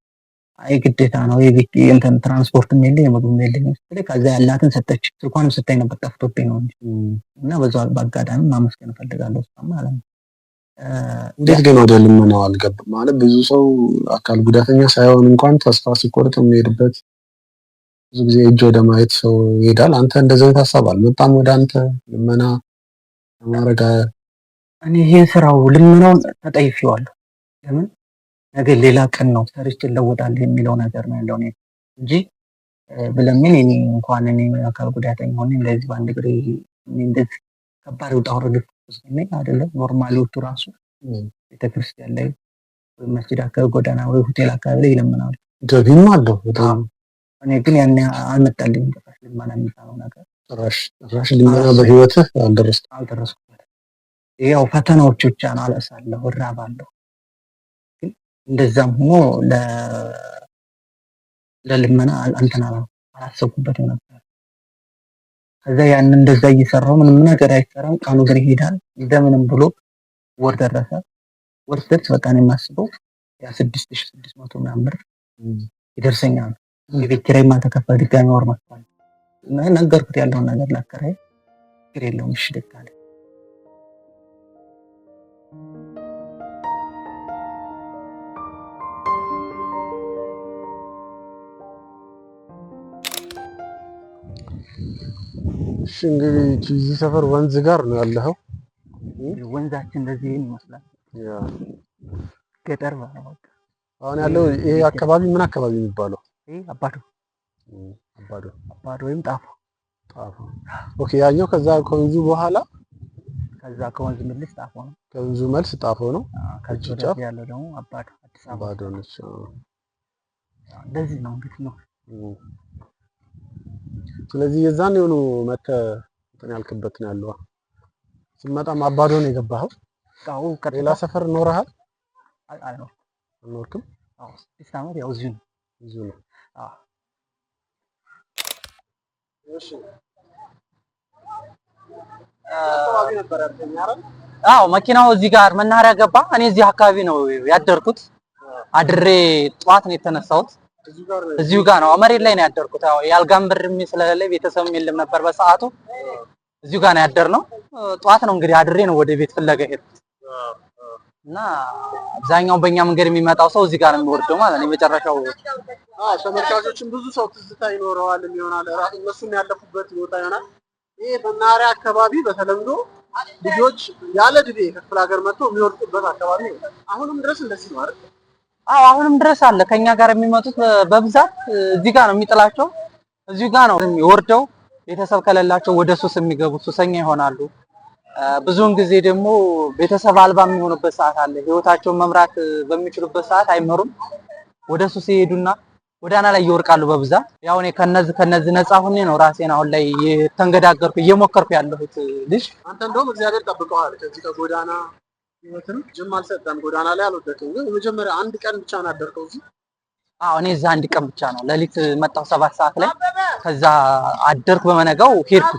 አይ ግዴታ ነው እንትን ትራንስፖርትም የለም የምግብም የለም። ከዛ ያላትን ሰጠች። ስልኳንም ስታይ ነበር ጠፍቶብኝ ነው እንጂ እና በዛው በአጋጣሚ ማመስገን እፈልጋለሁ እሷም ማለት ነው። እንዴት ግን ወደ ልመናው አልገባም? ማለት ብዙ ሰው አካል ጉዳተኛ ሳይሆን እንኳን ተስፋ ሲቆርጥ የሚሄድበት ብዙ ጊዜ እጅ ወደ ማየት ሰው ይሄዳል። አንተ እንደዚህ አይነት ሀሳብ አልመጣም ወደ አንተ ልመና ማረጋ? እኔ ይሄን ስራው ልመናውን ተጠይፌዋለሁ። ለምን ነገ ሌላ ቀን ነው ሰርቼ እለወጣለሁ የሚለው ነገር ነው ያለው እኔ እንጂ ብለምን እኔ እንኳን እኔ አካል ጉዳተኛ ሆኜ እንደዚህ በአንድ እግሬ እንደዚህ ከባድ ውጣ ውረድ ውስጥ ነኝ አይደለም። ኖርማሊዎቹ ራሱ ቤተክርስቲያን ላይ ወይ መስጂድ አካባቢ ጎዳና ወይ ሆቴል አካባቢ ላይ ይለምናሉ። ገቢም አለው በጣም። እኔ ግን ያን አልመጣልኝም። ጭራሽ ልመና የሚባለው ነገር ጭራሽ ልመና በህይወትህ አልደረስኩበትም። ያው ፈተናዎች ብቻ ነው። አለቅሳለሁ፣ እራባለሁ። ግን እንደዛም ሆኖ ለልመና አላሰብኩበትም ነበር። ከዛ ያን እንደዛ እየሰራው ምንም ነገር አይሰራም። ቀኑ ግን ይሄዳል። እንደምንም ብሎ ወር ደረሰ። ወር ሲደርስ በቃ ነው የማስበው ያ 6600 ምናምን ብር ይደርሰኛል። የቤት ኪራይም አልተከፈለ ድጋሚ ወር መጥቷል። ነገርኩት ያለውን ነገር ላከራይ ችግር የለውም እሺ ደግ አለ። እሺ እንግዲህ እዚህ ሰፈር ወንዝ ጋር ነው ያለኸው? ወንዛችን እንደዚህ ይመስላል። ገጠር በቃ አሁን ያለው ይሄ አካባቢ ምን አካባቢ የሚባለው? ይሄ አባዶ ወይም ጣፎ። ኦኬ። ያኛው ከዛ ከወንዙ በኋላ ከዛ ከወንዝ መልስ ጣፎ ነው። ከወንዙ መልስ ጣፎ ነው። ከዚህ ያለው ደግሞ አባዶ አዲስ አበባ አባዶ ነች። እንደዚህ ነው እንግዲህ ነው። ስለዚህ የዛን የሆኑ እንትን ያልክበት ነው ያለው። ስመጣም አባዶ ነው የገባኸው? አዎ። ሌላ ሰፈር ኖረሃል? አልኖርኩም። አዎ 6 ዓመት ያው እዚሁ ነው። አዎ። እሺ አዎ መኪናው እዚህ ጋር መናኸሪያ ገባ። እኔ እዚህ አካባቢ ነው ያደርኩት። አድሬ ጠዋት ነው የተነሳሁት። እዚሁ ጋር ነው መሬት ላይ ነው ያደርኩት። አዎ ያልጋም ብርም ስለሌለ ቤተሰብም የለም ነበር በሰዓቱ። እዚሁ ጋር ነው ያደርነው። ጠዋት ነው እንግዲህ አድሬ ነው ወደ ቤት ፍለጋ ሄድኩት እና አብዛኛው በእኛ መንገድ የሚመጣው ሰው እዚህ ጋር ነው የሚወርደው ማለት ነው። የመጨረሻው ተመልካቾችን ብዙ ሰው ትዝታ ይኖረዋል ይሆናል። እነሱም ያለፉበት ቦታ ይሆናል። ይሄ መናኸሪያ አካባቢ በተለምዶ ልጆች ያለ ዕድሜ ከክፍለ ሀገር መጥተው የሚወርቁበት አካባቢ ነው። አሁንም ድረስ እንደዚህ ነው አይደል? አዎ አሁንም ድረስ አለ። ከኛ ጋር የሚመጡት በብዛት እዚህ ጋር ነው የሚጥላቸው። እዚሁ ጋር ነው የሚወርደው። ቤተሰብ ከሌላቸው ወደ ሱስ የሚገቡት ሱሰኛ ይሆናሉ። ብዙውን ጊዜ ደግሞ ቤተሰብ አልባ የሚሆኑበት ሰዓት አለ። ህይወታቸውን መምራት በሚችሉበት ሰዓት አይመሩም። ወደ ሱስ ይሄዱና ጎዳና ላይ ይወርቃሉ በብዛት። ያው እኔ ከነዚህ ነፃ ሆኜ ነው ራሴን አሁን ላይ የተንገዳገርኩ እየሞከርኩ ያለሁት ልጅ። አንተ እንደውም እግዚአብሔር ጠብቀዋል ከዚህ ከጎዳና ህይወትም ጅም አልሰጠም። ጎዳና ላይ አልወደቅም። ግን የመጀመሪያ አንድ ቀን ብቻ ነው ያደርከው እዚህ? አዎ እኔ እዛ አንድ ቀን ብቻ ነው። ሌሊት መጣሁ 7 ሰዓት ላይ። ከዛ አደርኩ። በመነጋው ሄድኩ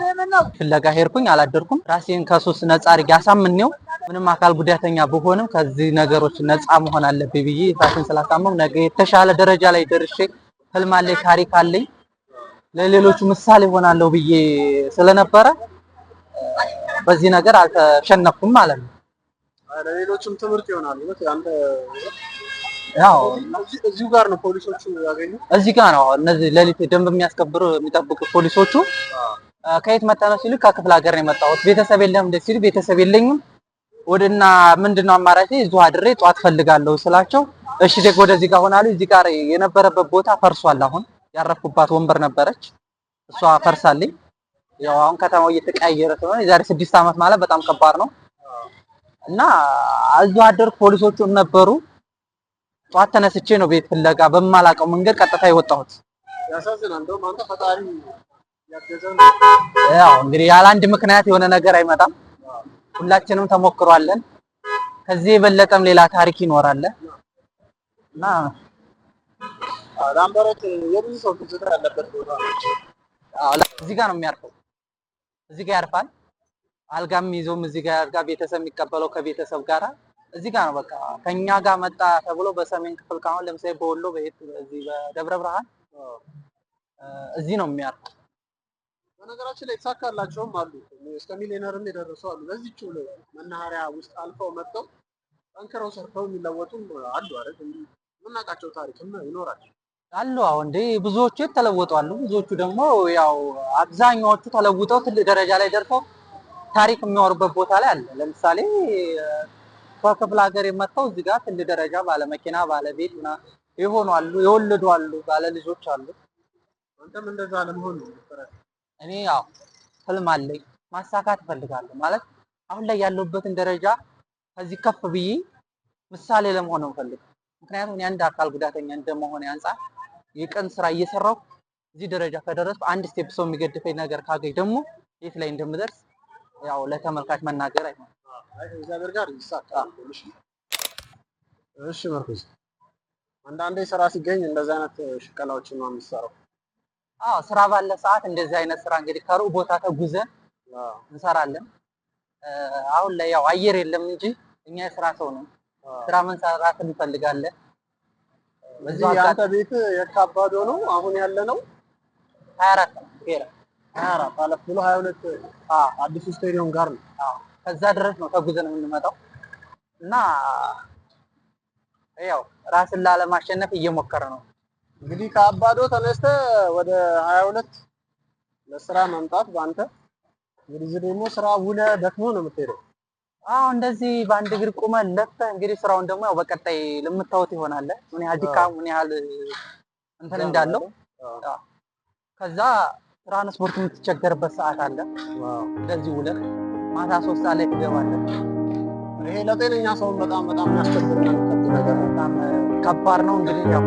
ፍለጋ ሄድኩኝ። አላደርኩም። ራሴን ከሱስ ነፃ አድርጌ አሳምኔው ምንም አካል ጉዳተኛ ብሆንም ከዚህ ነገሮች ነፃ መሆን አለብኝ ብዬ ራሴን ስላሳመንኩ ነገ የተሻለ ደረጃ ላይ ደርሼ ህልም አለኝ፣ ታሪክ አለኝ፣ ለሌሎቹ ምሳሌ ሆናለሁ ብዬ ስለነበረ በዚህ ነገር አልተሸነፍኩም ማለት ነው። ለሌሎችም ትምህርት ይሆናል። አንተ ያው እዚሁ ጋር ነው ፖሊሶቹ ያገኙ? እዚህ ጋር ነው። እነዚህ ሌሊት ደንብ የሚያስከብሩ የሚጠብቁ ፖሊሶቹ ከየት መጣህ ነው ሲሉ ከክፍለ ሀገር ነው የመጣሁት። ቤተሰብ የለህም እንደ ሲሉ ቤተሰብ የለኝም። ወደና ምንድነው አማራጭ እዚሁ አድሬ ጧት ፈልጋለሁ ስላቸው እሺ ደግ ወደዚህ ጋር ሆናሉ። እዚህ ጋር የነበረበት ቦታ ፈርሷል። አሁን ያረፍኩባት ወንበር ነበረች፣ እሷ ፈርሳለኝ። ያው አሁን ከተማው እየተቀያየረ ስለሆነ የዛሬ 6 ዓመት ማለት በጣም ከባድ ነው እና እዚሁ አደርኩ። ፖሊሶቹም ነበሩ። ጧት ተነስቼ ነው ቤት ፍለጋ በማላውቀው መንገድ ቀጥታ የወጣሁት። ያሳዝናል። እንደውም አንተ ፈጣሪ ያገዘን። ያው እንግዲህ ያለ አንድ ምክንያት የሆነ ነገር አይመጣም። ሁላችንም ተሞክሯለን። ከዚህ የበለጠም ሌላ ታሪክ ይኖራል እና ላምበረት የብዙ ሰው ትዝታ ያለበት ቦታ ነው። እዚህ ጋር ነው የሚያርፈው። እዚህ ጋር ያርፋል። አልጋም ይዞም እዚህ ጋር ያርጋ። ቤተሰብ የሚቀበለው ከቤተሰብ ጋር እዚህ ጋር ነው። በቃ ከኛ ጋር መጣ ተብሎ በሰሜን ክፍል ካሁን ለምሳሌ በወሎ በዚህ በደብረ ብርሃን እዚህ ነው የሚያርፈው። በነገራችን ላይ የተሳካላቸውም አሉ፣ እስከ ሚሊዮነርም የደረሱ አሉ። በዚህች መናኸሪያ ውስጥ አልፈው መጥተው ጠንክረው ሰርተው የሚለወጡም አሉ አይደል? እንዴ የምናውቃቸው ታሪክም ይኖራል። አሉ። አሁን እንደ ብዙዎቹ ተለወጡ አሉ። ብዙዎቹ ደግሞ ያው አብዛኛዎቹ ተለውጠው ትልቅ ደረጃ ላይ ደርሰው ታሪክ የሚያወሩበት ቦታ ላይ አለ። ለምሳሌ ከክፍለ ሀገር የመጣው እዚህ ጋር ትልቅ ደረጃ ባለመኪና ባለቤት የሆኑ አሉ፣ የወለዱ አሉ፣ ባለ ልጆች አሉ። አንተም እንደዛ ለመሆን ነው? እኔ ያው ህልም አለኝ፣ ማሳካት እፈልጋለሁ። ማለት አሁን ላይ ያለሁበትን ደረጃ ከዚህ ከፍ ብዬ ምሳሌ ለመሆን ነው የምፈልገው። ምክንያቱም አንድ አካል ጉዳተኛ እንደመሆነ አንፃር የቀን ስራ እየሰራሁ እዚህ ደረጃ ከደረስኩ አንድ ስቴፕ ሰው የሚገድፈኝ ነገር ካገኝ ደግሞ የት ላይ እንደምደርስ ያው ለተመልካች መናገር አይሆንም። እግዚአብሔር ጋር ይሳካል። እሺ መርኩዝ፣ አንዳንዴ ስራ ሲገኝ እንደዚህ አይነት ሽቀላዎችን ነው የምትሰራው? አዎ ስራ ባለ ሰዓት እንደዚህ አይነት ስራ እንግዲህ ከሩቅ ቦታ ተጉዘን እንሰራለን። አሁን ላይ ያው አየር የለም እንጂ እኛ የስራ ሰው ነው፣ ስራ መንሰራት እንፈልጋለን። በዚህ ያንተ ቤት የካባዶ ነው አሁን ያለ ነው? 24 ነው ፌራ 24 አለፍ ብሎ 22 አዲሱ ስቴዲየም ጋር ነው። ከዛ ድረስ ነው ተጉዘን የምንመጣው እና ያው ራስን ላለማሸነፍ እየሞከረ ነው። እንግዲህ ከአባዶ ተነስተ ወደ 22 ለስራ መምጣት ባንተ እንግዲህ ደግሞ ስራ ውለ ደክሞ ነው የምትሄደው። እንደዚህ በአንድ እግር ቁመህ ለፍተህ እንግዲህ ስራውን ደግሞ ያው በቀጣይ ልምታወት ይሆናል ምን ያህል ድካም ምን ያህል እንትን እንዳለው። ከዛ ትራንስፖርት የምትቸገርበት ሰዓት አለ። እንደዚህ ውለህ ማታ 3 ሰዓት ላይ ትገባለህ። ይሄ ለጤነኛ ሰው በጣም የሚያስቸግር ነገር ነው። በጣም ከባድ ነው እንግዲህ ያው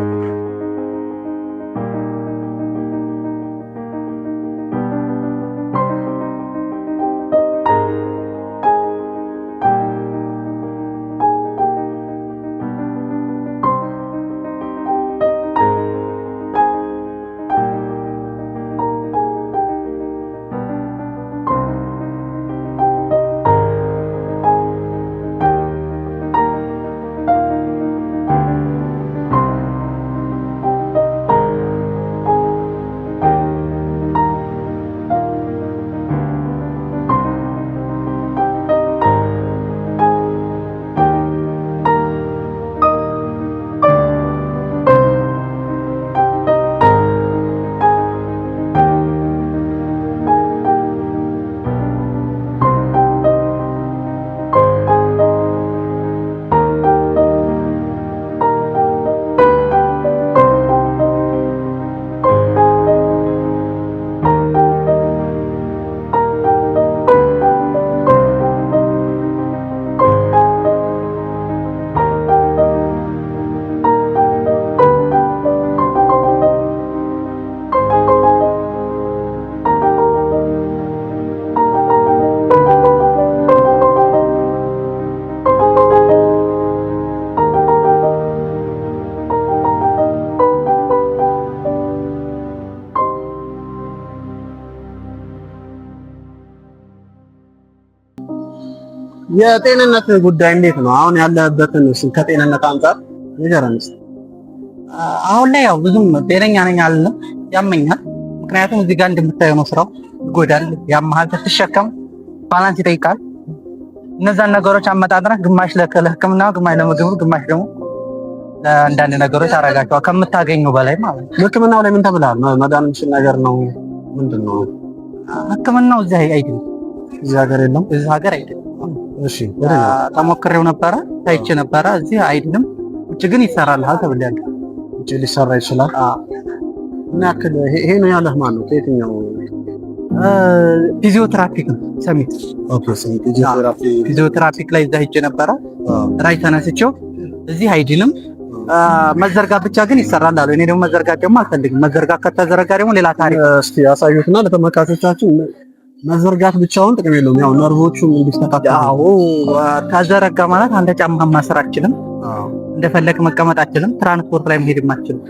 የጤንነት ጉዳይ እንዴት ነው አሁን ያለህበትን? ከጤንነት አንፃር ንገረን እስኪ። አሁን ላይ ያው ብዙም ጤነኛ ነኝ አልልም፣ ያመኛል። ምክንያቱም እዚህ ጋር እንደምታየው ነው ስራው ይጎዳል፣ ያመሃል፣ ስትሸከም ባላንስ ይጠይቃል። እነዛን ነገሮች አመጣጥረህ ግማሽ ለሕክምና፣ ግማሽ ለምግብ፣ ግማሽ ደግሞ ለአንዳንድ ነገሮች አደርጋቸዋል ከምታገኘው በላይ ማለት ነው። ሕክምናው ላይ ምን ተብለሃል? መድኃኒት ነገር ነው ምንድን ነው ሕክምናው? እዚህ አይደለም፣ እዚህ ሀገር የለም፣ እዚህ ሀገር አይደለም። እሺ ተሞክሬው ነበረ፣ ታይቼ ነበረ። እዚህ አይደለም፣ ውጭ ግን ይሰራልሃል ተብያለሁ። ውጭ ሊሰራ ይችላል። ምን ያክል ይሄ ነው ያለህ? ማን ነው? ከየትኛው? ፊዚዮቴራፒክ ነው ሰሚት። ኦኬ ሰሚት ፊዚዮቴራፒክ ላይ እዛ ሄጄ ነበረ። ራይ ተነስቼው እዚህ አይድንም፣ መዘርጋት ብቻ ግን ይሰራል አሉ። እኔ ደግሞ መዘርጋት ደግሞ አልፈልግም። መዘርጋት ከተዘረጋ ደግሞ ሌላ ታሪክ። እስቲ ያሳዩትና ለተመልካቾቻችን መዘርጋት ብቻውን ጥቅም የለውም። ያው ነርቮቹም እንዲስተካከሉ። አዎ ተዘረጋ ማለት አንተ ጫማህን ማሰር አትችልም፣ እንደፈለክ መቀመጥ አትችልም፣ ትራንስፖርት ላይ መሄድ አትችልም።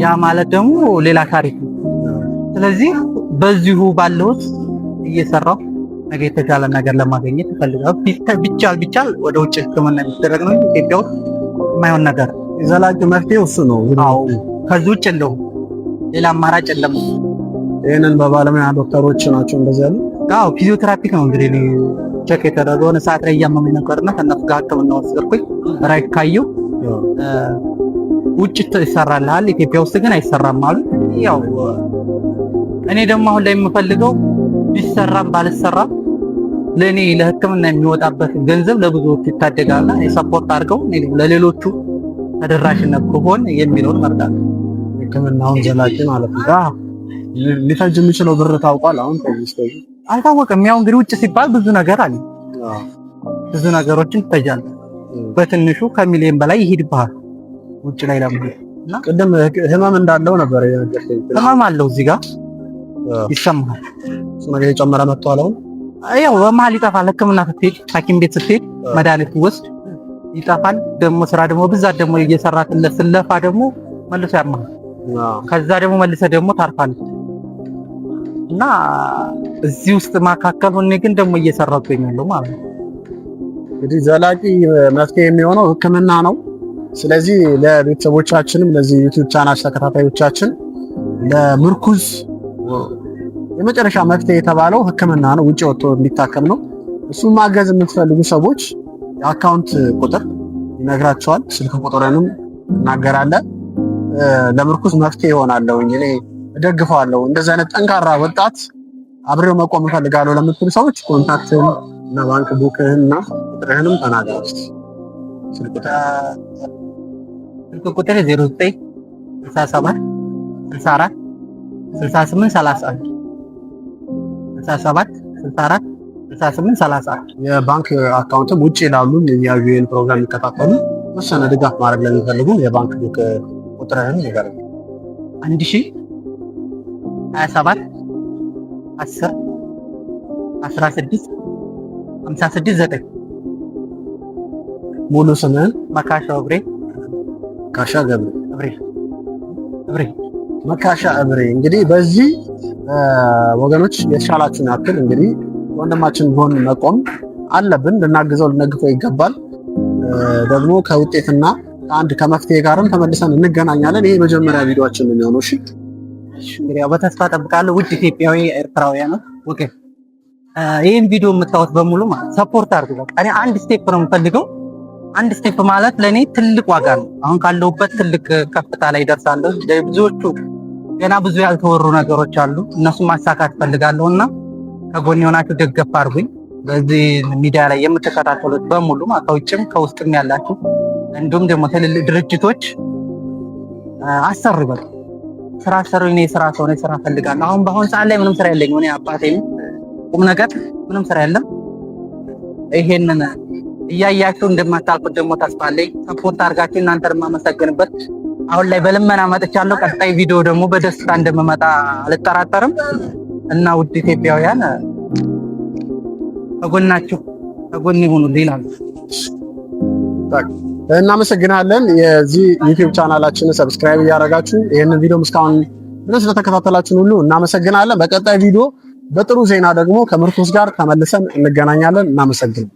ያ ማለት ደግሞ ሌላ ታሪክ ነው። ስለዚህ በዚሁ ባለሁት እየሰራሁ ነገ የተሻለ ነገር ለማግኘት እፈልጋለሁ። ቢቻል ወደ ውጭ ሕክምና የሚደረግ ነው። ኢትዮጵያ ውስጥ የማይሆን ነገር ዘላቂ መፍትሄው እሱ ነው። አዎ ከዚህ ውጭ የለውም፣ ሌላ አማራጭ የለም። ይሄንን በባለሙያ ዶክተሮች ናቸው እንደዚህ ያሉ። አዎ ፊዚዮቴራፒክ ነው እንግዲህ እኔ ቼክ የተደረገው የሆነ ሰዓት ላይ እያመመኝ ነበርና ከእነሱ ጋር ሕክምና ወሰድኩኝ። ራይት ካየሁ ውጭ ይሰራልሃል፣ ኢትዮጵያ ውስጥ ግን አይሰራም ማለት ያው እኔ ደግሞ አሁን ላይ የምፈልገው ቢሰራም ባልሰራም ለኔ ለሕክምና የሚወጣበት ገንዘብ ለብዙዎች ይታደጋልና የሰፖርት አድርገው ለሌሎቹ ተደራሽነት ከሆነ የሚለውን መርዳት ሕክምናውን ዘላቂ ማለት ነው። ሊፈጅ የሚችለው ብር ታውቋል? አሁን አልታወቀም። ያው እንግዲህ ውጭ ሲባል ብዙ ነገር አለ። ብዙ ነገሮችን ትፈጃለህ። በትንሹ ከሚሊዮን በላይ ይሄድብሃል ውጭ ላይ ለምን እና ቅድም ህመም እንዳለው ነበር የነገርከኝ። ህመም አለው እዚህ ጋር ይሰማሃል። እሱ ነገር የጨመረ መጥቷል። አሁን ያው በመሀል ይጠፋል። ሕክምና ስትሄድ ሐኪም ቤት ስትሄድ መድኃኒት ወስድ ይጠፋል። ደግሞ ስራ ደግሞ ብዛት ደግሞ እየሰራትለት ስለፋ ደግሞ መልሶ ያማል። ከዛ ደግሞ መልሰህ ደግሞ ታርፋለህ እና እዚህ ውስጥ ማካከል ሆኜ ግን ደግሞ እየሰራሁ እገኛለሁ ማለት ነው። እንግዲህ ዘላቂ መፍትሄ የሚሆነው ሕክምና ነው። ስለዚህ ለቤተሰቦቻችንም ለዚህ ዩቲዩብ ቻናል ተከታታዮቻችን ለምርኩዝ የመጨረሻ መፍትሄ የተባለው ሕክምና ነው። ውጪ ወጥቶ እንዲታከም ነው። እሱን ማገዝ የምትፈልጉ ሰዎች የአካውንት ቁጥር ይነግራቸዋል። ስልክ ቁጥርንም እናገራለን። ለምርኩዝ መፍትሄ ይሆናለሁ እኔ እደግፈዋለሁ። እንደዚህ አይነት ጠንካራ ወጣት አብሬው መቆም እፈልጋለሁ ለምትሉ ሰዎች ኮንታክትን እና ባንክ ቡክህን እና ቁጥርህንም ተናገር። ስልክ ቁጥር 09 67 64 68 31 67 64 68 31 የባንክ አካውንትም ውጪ ላሉ የዩኤን ፕሮግራም የሚከታተሉ ወሰነ ድጋፍ ማድረግ ለሚፈልጉ የባንክ ቡክ ቁጥርህን ይገርም 27 10 16 56 9 ሙሉ ስምህን? መካሻ እብሬ። መካሻ ገብሬ እብሬ መካሻ እብሬ። እንግዲህ በዚህ ወገኖች የተሻላችሁን ያክል እንግዲህ ወንድማችን ጎን መቆም አለብን። ልናግዘው ልነግፈው ይገባል። ደግሞ ከውጤትና ከአንድ ከመፍትሄ ጋርም ተመልሰን እንገናኛለን። ይሄ መጀመሪያ ቪዲዮአችን ነው የሚሆነው። እሺ እንግዲህ ያው በተስፋ ጠብቃለሁ። ውድ ኢትዮጵያዊ ኤርትራውያን ኦኬ፣ ይሄን ቪዲዮ የምታዩት በሙሉ ማለት ሰፖርት አድርጉ። በቃ እኔ አንድ ስቴፕ ነው የምፈልገው። አንድ ስቴፕ ማለት ለኔ ትልቅ ዋጋ ነው። አሁን ካለሁበት ትልቅ ከፍታ ላይ ደርሳለሁ። ብዙዎቹ ገና ብዙ ያልተወሩ ነገሮች አሉ። እነሱን ማሳካት ፈልጋለሁና ከጎን የሆናችሁ ደገፍ አድርጉኝ። በዚህ ሚዲያ ላይ የምትከታተሉት በሙሉ ከውጭም ከውስጥም ያላችሁ እንዲሁም ደግሞ ትልልቅ ድርጅቶች አሰሩ። በቃ ስራ አሰሩ። እኔ ስራ ሰው ነኝ፣ ስራ ፈልጋለሁ። አሁን በአሁን ሰዓት ላይ ምንም ስራ የለኝም። እኔ አባቴም ቁም ነገር ምንም ስራ የለም። ይሄንን እያያችሁ እንደማታልፉት ደግሞ ተስፋ አለኝ። ሰፖርት አድርጋችሁ እናንተን የማመሰግንበት አሁን ላይ በልመና መጥቻለሁ። ቀጣይ ቪዲዮ ደግሞ በደስታ እንደምመጣ አልጠራጠርም እና ውድ ኢትዮጵያውያን ከጎናችሁ ከጎን ይሁኑ ይላል። እናመሰግናለን። የዚህ ዩቲዩብ ቻናላችንን ሰብስክራይብ እያደረጋችሁ ይህንን ቪዲዮ እስካሁን ድረስ ስለተከታተላችሁን ሁሉ እናመሰግናለን። በቀጣይ ቪዲዮ በጥሩ ዜና ደግሞ ከምርኩዝ ጋር ተመልሰን እንገናኛለን። እናመሰግናለን።